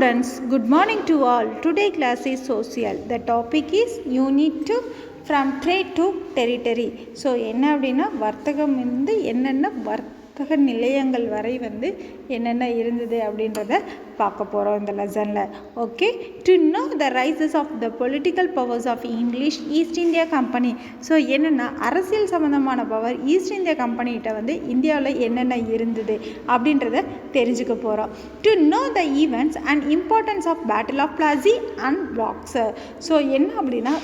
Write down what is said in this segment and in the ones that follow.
students, good morning to all. Today class is social. The topic is unit 2 from trade to territory. So என்ன அப்படின்னா வர்த்தகம் வந்து என்னென்ன வர்த்தக நிலையங்கள் வரை வந்து என்னென்ன இருந்தது அப்படின்றத பார்க்க போகிறோம் இந்த லெசனில். Okay, to know the rises of the political powers of English East India Company. So என்னென்னா அரசியல் சம்மந்தமான பவர் ஈஸ்ட் இந்தியா கம்பெனிகிட்ட வந்து இந்தியாவில் என்னென்ன இருந்தது அப்படின்றத தெரிஞ்சுக்க போகிறோம். To know the events and importance of battle of Plassey and Buxar. So என்ன அப்படின்னா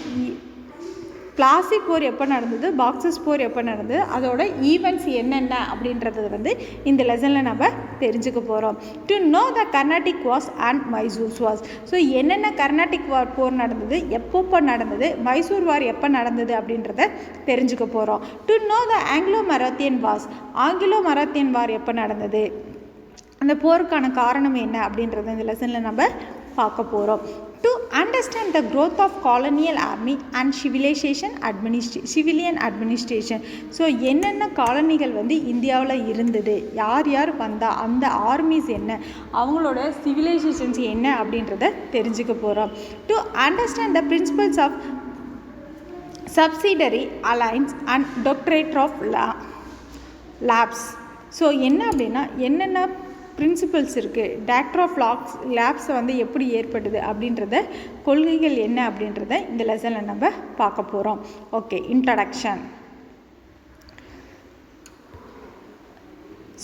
பிளாசி போர் எப்போ நடந்தது, பாக்ஸஸ் போர் எப்போ நடந்தது, அதோட ஈவெண்ட்ஸ் என்னென்ன அப்படின்றது வந்து இந்த லெசனில் நம்ம தெரிஞ்சுக்க போகிறோம். To know the Carnatic Wars and Mysore Wars. So என்னென்ன கர்நாடிக் வார் போர் நடந்தது, எப்பப்போ நடந்தது, மைசூர் வார் எப்போ நடந்தது அப்படின்றத தெரிஞ்சுக்க போகிறோம். To know the Anglo Marathian wars. Anglo Marathian war எப்போ நடந்தது, அந்த போருக்கான காரணம் என்ன அப்படின்றத இந்த லெசனில் நம்ம பார்க்க போகிறோம். To understand the growth of colonial army and civilian administration. So என்னென்ன காலனிகள் வந்து இந்தியாவில் இருந்தது, யார் யார் வந்தால், அந்த ஆர்மிஸ் என்ன, அவங்களோட சிவிலைசேஷன்ஸ் என்ன அப்படின்றத தெரிஞ்சுக்க போகிறோம். To understand the principles of subsidiary alliance and doctrine of lapse. So என்ன அப்படின்னா என்னென்ன பிரின்சிபல்ஸ் இருக்குது, டாக்டர் ஆஃப் லேப்ஸை வந்து எப்படி ஏற்படுது அப்படின்றத, கொள்கைகள் என்ன அப்படின்றத இந்த லெசனில் நம்ம பார்க்க போகிறோம். Okay, introduction.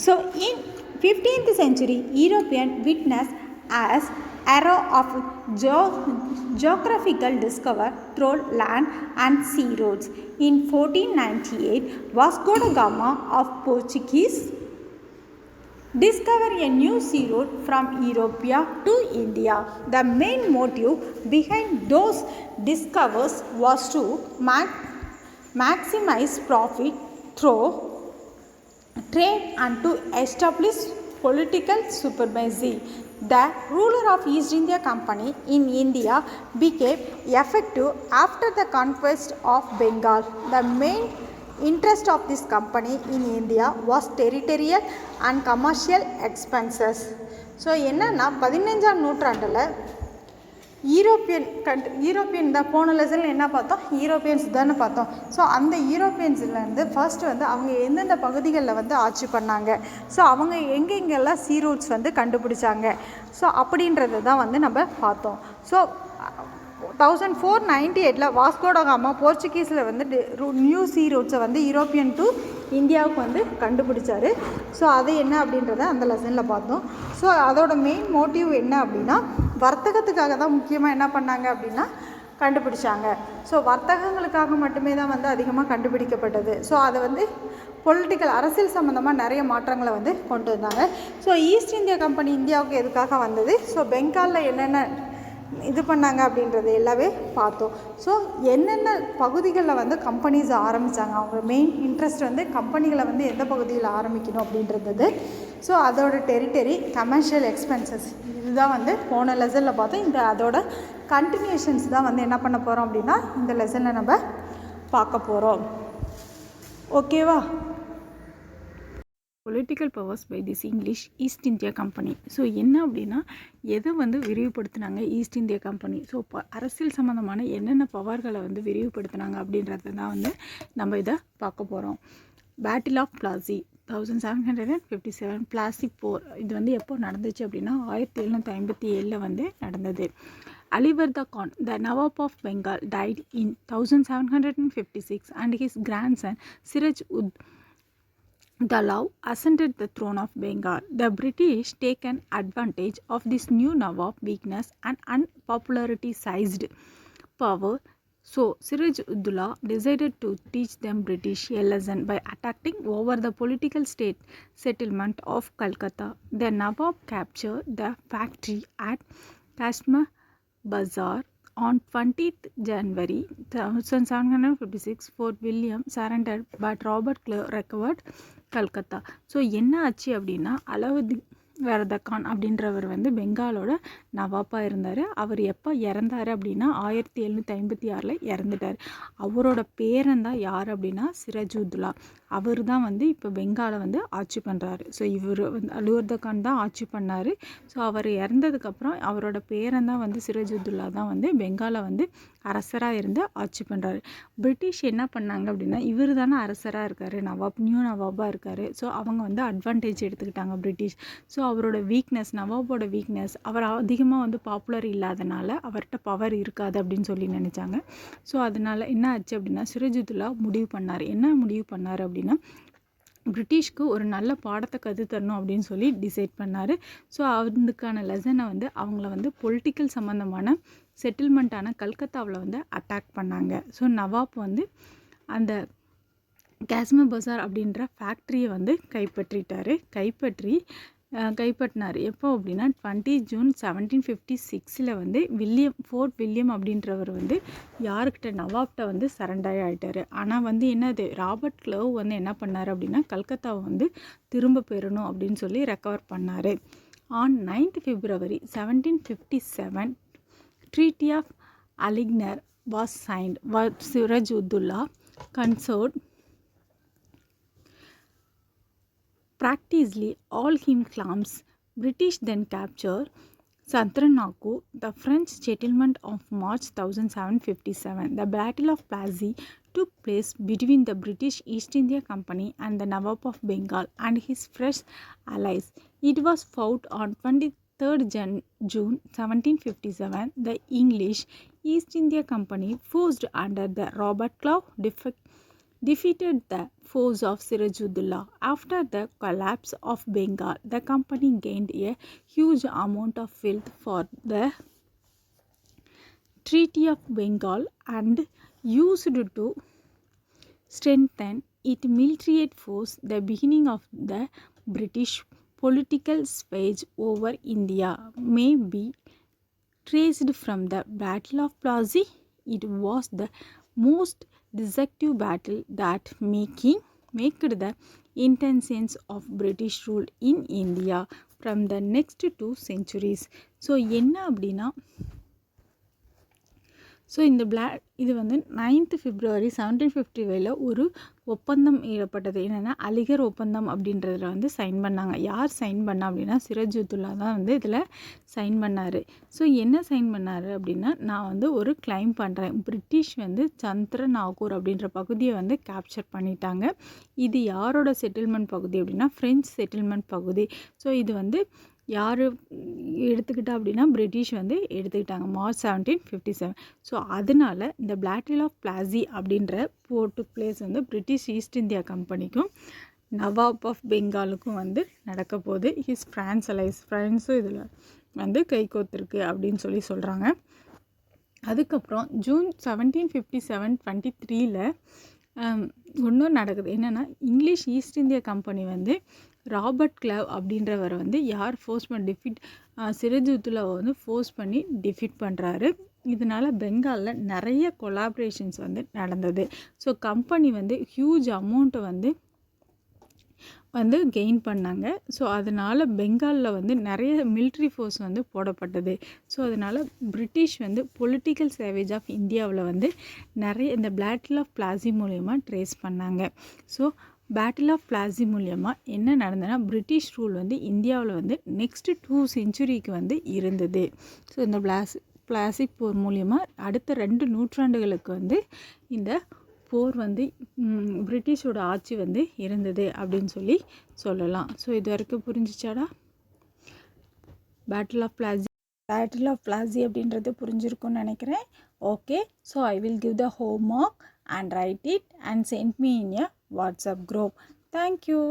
So in 15th century European witnessed as era of geographical discovery through land and sea roads. In 1498 Vasco da Gama of Portuguese discover a new sea route from Europe to India. The main motive behind those discoveries was to maximize profit through trade and to establish political supremacy. The ruler of East India Company in India became effective after the conquest of Bengal. The main interest of this company in India was territorial and commercial expenses. So என்னன்னா 15ஆம் நூற்றாண்டில் European தான் போன லெசனில் என்ன பார்த்தோம், Europeans தானே பார்த்தோம். ஸோ அந்த யூரோப்பியன்ஸ்லேருந்து ஃபர்ஸ்ட் வந்து அவங்க எந்தெந்த பகுதிகளில் வந்து ஆட்சி பண்ணாங்க, ஸோ அவங்க எங்கெங்கெல்லாம் சீ ரூட்ஸ் வந்து கண்டுபிடிச்சாங்க, ஸோ அப்படின்றது தான் வந்து நம்ம பார்த்தோம். ஸோ 1498 வாஸ்கோ ட காமா போர்ச்சுகீஸில் வந்து நியூ சீ ரூட்ஸை வந்து யூரோப்பியன் டு இந்தியாவுக்கு வந்து கண்டுபிடிச்சாரு. ஸோ அது என்ன அப்படின்றத அந்த லெசனில் பார்த்தோம். ஸோ அதோட மெயின் மோட்டிவ் என்ன அப்படின்னா வர்த்தகத்துக்காக தான் முக்கியமாக என்ன பண்ணாங்க அப்படின்னா கண்டுபிடிச்சாங்க. ஸோ வர்த்தகங்களுக்காக மட்டுமே தான் வந்து அதிகமாக கண்டுபிடிக்கப்பட்டது. ஸோ அதை வந்து பொலிட்டிக்கல் அரசியல் சம்மந்தமாக நிறைய மாற்றங்களை வந்து கொண்டு வந்தாங்க. ஸோ ஈஸ்ட் இந்தியா கம்பெனி இந்தியாவுக்கு எதுக்காக வந்தது, ஸோ பெங்காலில் என்னென்ன இது பண்ணாங்க அப்படின்றது எல்லாமே பார்த்தோம். ஸோ என்னென்ன பகுதிகளில் வந்து கம்பெனிஸ் ஆரம்பித்தாங்க, அவங்க மெயின் இன்ட்ரெஸ்ட் வந்து கம்பெனிகளை வந்து எந்த பகுதியில் ஆரம்பிக்கணும் அப்படின்றது. ஸோ அதோட டெரிட்டரி, கமர்ஷியல் எக்ஸ்பென்சஸ், இதுதான் வந்து போன லெசனில் பார்த்தோம். இந்த அதோட கண்டினியூஷன்ஸ் தான் வந்து என்ன பண்ண போகிறோம் அப்படின்னா இந்த லெசனில் நம்ம பார்க்க போகிறோம். ஓகேவா? Political powers by this English East India Company. So என்ன அப்படின்னா எதை வந்து விரிவுபடுத்தினாங்க ஈஸ்ட் இந்தியா கம்பெனி. ஸோ அரசியல் சம்மந்தமான என்னென்ன பவர்களை வந்து விரிவுபடுத்தினாங்க அப்படின்றத தான் வந்து நம்ம இதை பார்க்க போகிறோம். பேட்டில் ஆஃப் பிளாசி 1757 பிளாசி போர். இது வந்து எப்போ நடந்துச்சு அப்படின்னா 1757 வந்து நடந்தது. Alivardi Khan, the Nawab of Bengal, died in 1756 and his grandson Siraj ud Dalaw ascended the throne of Bengal. The British taken advantage of this new Nawab weakness and unpopularity-sized power. So Siraj Uddoula decided to teach them British a lesson by attacking over the political settlement of Calcutta. The Nawab captured the factory at Kashmir Bazaar on 20th January 1756. Fort William surrendered but Robert Clive recovered Calcutta. So என்ன ஆச்சு அப்படின்னா வரதகான் அப்படின்றவர் வந்து பெங்காலோட நவாப்பாக இருந்தார். அவர் எப்போ இறந்தார் அப்படின்னா 1756 இறந்துட்டார். அவரோட பேரன் தான் யார் அப்படின்னா சிராஜுத்தௌலா. அவர் தான் வந்து இப்போ பெங்காலை வந்து ஆட்சி பண்ணுறாரு. ஸோ இவர் வந்து அலிவர்தகான் தான் ஆட்சி பண்ணார். ஸோ அவர் இறந்ததுக்கப்புறம் அவரோட பேரன் தான் வந்து சிராஜுத்தௌலா தான் வந்து பெங்காலை வந்து அரசராக இருந்து ஆட்சி பண்ணுறாரு. பிரிட்டிஷ் என்ன பண்ணாங்க அப்படின்னா, இவர் தானே அரசராக இருக்கார், நியூ நவாபாக இருக்கார். ஸோ அவங்க வந்து அட்வான்டேஜ் எடுத்துக்கிட்டாங்க பிரிட்டிஷ். ஸோ அவரோட வீக்னஸ், நவாபோட வீக்னஸ், அவர் அதிகமாக வந்து பாப்புலர் இல்லாதனால அவர்கிட்ட பவர் இருக்காது அப்படின்னு சொல்லி நினச்சாங்க. ஸோ அதனால் என்ன ஆச்சு அப்படின்னா, சிராஜுத்தௌலா முடிவு பண்ணார். என்ன முடிவு பண்ணார் அப்படின்னா, பிரிட்டிஷ்க்கு ஒரு நல்ல பாடத்தை கற்றுத்தரணும் அப்படின்னு சொல்லி டிசைட் பண்ணார். ஸோ அதுக்கான லெசனை வந்து அவங்கள வந்து பொலிட்டிக்கல் சம்மந்தமான செட்டில்மெண்ட்டான கல்கத்தாவில் வந்து அட்டாக் பண்ணாங்க. ஸோ நவாப் வந்து அந்த காஸ்மர் பசார் அப்படின்ற ஃபேக்ட்ரியை வந்து கைப்பற்றினார். எப்போ அப்படின்னா 20 ஜூன் 1756 வந்து ஃபோர்ட் வில்லியம் அப்படின்றவர் வந்து யாருக்கிட்ட, நவாப்கிட்ட வந்து சரண்டர் ஆகிட்டார். ஆனால் வந்து என்னது, ராபர்ட் கிளைவ் வந்து என்ன பண்ணார் அப்படின்னா, கல்கத்தாவை வந்து திரும்ப பெறணும் அப்படின்னு சொல்லி ரெக்கவர் பண்ணார். On 9th February 1757 Treaty of Alighar was signed. Siraj-ud-Dawla conquered practically all his claims. British then captured Santranako, the French settlement of March 1757. The Battle of Plassey took place between the British East India Company and the Nawab of Bengal and his fresh allies. It was fought on 23rd June 1757. The English East India Company, forced under the Robert Clive, defeated the force of Siraj-ud-Dawla. After the collapse of Bengal, the company gained a huge amount of wealth for the Treaty of Bengal and used to strengthen its military force. The beginning of the British political sway over India may be traced from the Battle of Plassey. It was the most decisive battle that made the intentions of British rule in India from the next 2 centuries. So என்ன அப்படின்னா, so இந்த இது வந்து 9th February 1755 ஒரு ஒப்பந்தம் ஏற்பட்டது. என்னென்னா அலிகர் ஒப்பந்தம் அப்படின்றதில் வந்து சைன் பண்ணாங்க. யார் சைன் பண்ணா அப்படின்னா, சிராஜுத்தௌலா தான் வந்து இதில் சைன் பண்ணார். ஸோ என்ன சைன் பண்ணார் அப்படின்னா, நான் வந்து ஒரு கிளைம் பண்ணுறேன், பிரிட்டிஷ் வந்து சந்திரநாகூர் அப்படின்ற பகுதியை வந்து கேப்சர் பண்ணிட்டாங்க. இது யாரோட செட்டில்மெண்ட் பகுதி அப்படின்னா, ஃப்ரெஞ்ச் செட்டில்மெண்ட் பகுதி. ஸோ இது வந்து யார் எடுத்துக்கிட்டா அப்படின்னா, பிரிட்டிஷ் வந்து எடுத்துக்கிட்டாங்க மார்ச் 1757. ஸோ அதனால இந்த பேட்டில் ஆஃப் பிளாஸி அப்படின்ற போர்ட்டு பிளேஸ் வந்து பிரிட்டிஷ் ஈஸ்ட் இந்தியா கம்பெனிக்கும் நவாப் ஆஃப் பெங்காலுக்கும் வந்து நடக்க போகுது. ஃப்ரான்ஸும் இதில் வந்து கைகோத்திருக்கு அப்படின்னு சொல்லி சொல்கிறாங்க. அதுக்கப்புறம் ஜூன் 1757 23 ஒன்றும் நடக்குது. என்னென்னா, இங்கிலீஷ் ஈஸ்ட் இந்தியா கம்பெனி வந்து ராபர்ட் கிளைவ் அப்படின்றவர் வந்து சிராஜுத்தௌலாவை வந்து ஃபோர்ஸ் பண்ணி டிஃபீட் பண்ணுறாரு. இதனால் பெங்காலில் நிறைய கொலாபரேஷன்ஸ் வந்து நடந்தது. ஸோ கம்பெனி வந்து ஹியூஜ் அமௌண்ட்டை வந்து கெயின் பண்ணாங்க. ஸோ அதனால் பெங்காலில் வந்து நிறைய மிலிட்ரி ஃபோர்ஸ் வந்து போடப்பட்டது. ஸோ அதனால் பிரிட்டிஷ் வந்து பொலிட்டிக்கல் சேவேஜ் ஆஃப் இந்தியாவில் வந்து நிறைய இந்த பேட்டில் ஆஃப் பிளாஸி மூலயமா ட்ரேஸ் பண்ணாங்க. ஸோ பேட்டில் ஆஃப் பிளாஸி மூலயமா என்ன நடந்ததுன்னா, பிரிட்டிஷ் ரூல் வந்து இந்தியாவில் வந்து நெக்ஸ்ட்டு 2 செஞ்சுரிக்கு வந்து இருந்தது. ஸோ இந்த பிளாஸி போர் மூலயமா அடுத்த 2 நூற்றாண்டுகளுக்கு வந்து இந்த போர் வந்து பிரிட்டிஷோட ஆட்சி வந்து இருந்தது அப்படின்னு சொல்லலாம். ஸோ இது வரைக்கும் புரிஞ்சிச்சாடா? பேட்டில் ஆஃப் பிளாஸி அப்படின்றது புரிஞ்சிருக்கும்னு நினைக்கிறேன். Okay, so I will give the homework and write it and send me in a WhatsApp group. Thank you.